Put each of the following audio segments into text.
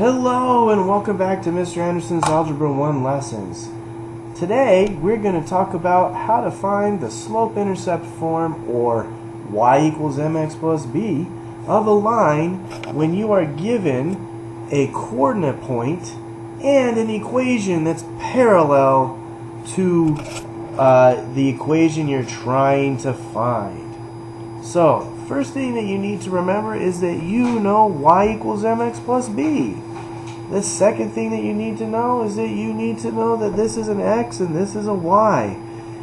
Hello and welcome back to Mr. Anderson's Algebra 1 lessons. Today we're going to talk about how to find the slope intercept form, or y equals mx plus b, of a line when you are given a coordinate point and an equation that's parallel to the equation you're trying to find. So, first thing that you need to remember is that you know y equals mx plus b. The second thing that you need to know is that you need to know that this is an x and this is a y.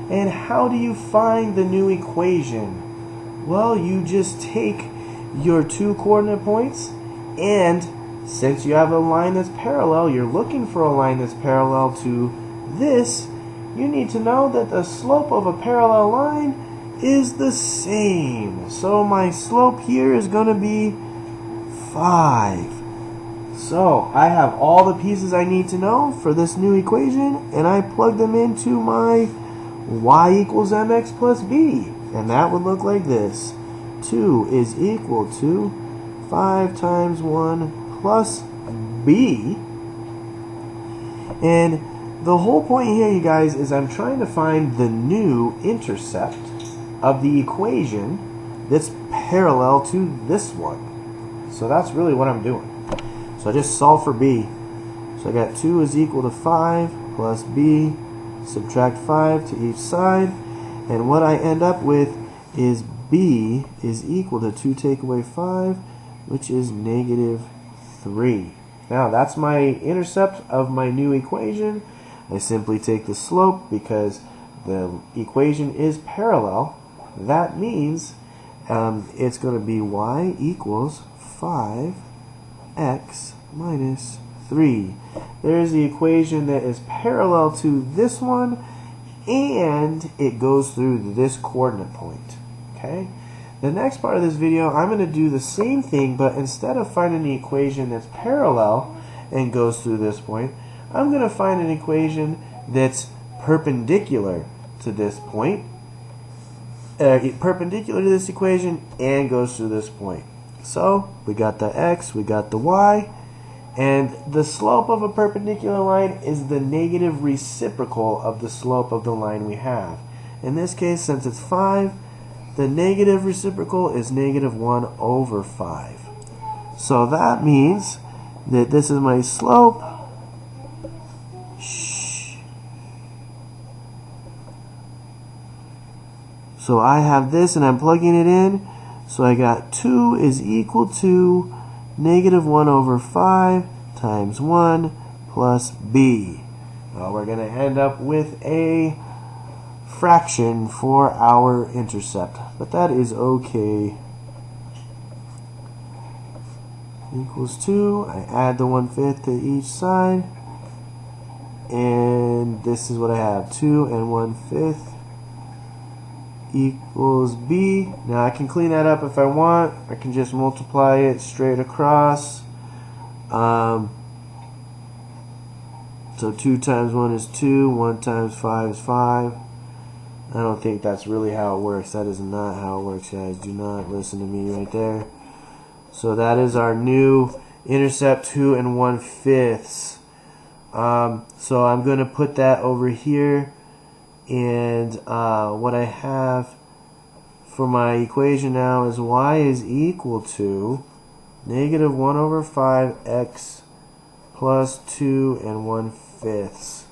And how do you find the new equation? Well, you just take your two coordinate points, and since you have a line that's parallel, you're looking for a line that's parallel to this, you need to know that the slope of a parallel line is the same. So my slope here is going to be 5. So I have all the pieces I need to know for this new equation, and I plug them into my y equals mx plus b. And that would look like this. 2 is equal to 5 times 1 plus b. And the whole point here, you guys, is I'm trying to find the new intercept of the equation that's parallel to this one. So that's really what I'm doing. So I just solve for b. So I got 2 is equal to 5 plus b, subtract 5 to each side, and what I end up with is b is equal to 2 take away 5, which is negative 3. Now that's my intercept of my new equation. I simply take the slope because the equation is parallel. That means it's going to be y equals 5x minus 3. There's the equation that is parallel to this one, and it goes through this coordinate point. Okay? The next part of this video, I'm going to do the same thing, but instead of finding the equation that's parallel and goes through this point, I'm going to find an equation that's perpendicular to this point, perpendicular to this equation, and goes through this point. So we got the x, we got the y, and the slope of a perpendicular line is the negative reciprocal of the slope of the line we have. In this case, since it's 5, the negative reciprocal is negative 1 over 5. So that means that this is my slope. So I have this and I'm plugging it in. So I got 2 is equal to negative 1 over 5 times 1 plus b. Well, we're going to end up with a fraction for our intercept, but that is okay. Equals 2. I add the 1/5 to each side, and this is what I have. 2 and 1/5 equals b. Now I can clean that up if I want. I can just multiply it straight across. So 2 times 1 is 2, 1 times 5 is 5. I don't think that's really how it works. That is not how it works, guys. Do not listen to me right there. So that is our new intercept, 2 and 1/5. So I'm going to put that over here. And what I have for my equation now is y is equal to negative 1 over 5x plus 2 and 1/5.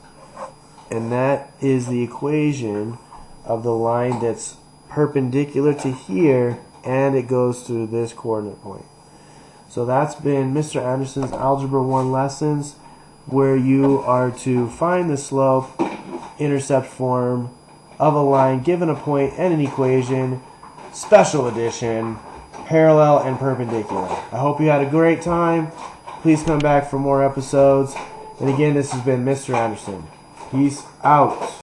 And that is the equation of the line that's perpendicular to here, and it goes through this coordinate point. So that's been Mr. Anderson's Algebra 1 lessons, where you are to find the slope intercept form of a line given a point and an equation, special edition, parallel and perpendicular. I hope you had a great time. Please come back for more episodes. And again, this has been Mr. Anderson. Peace out.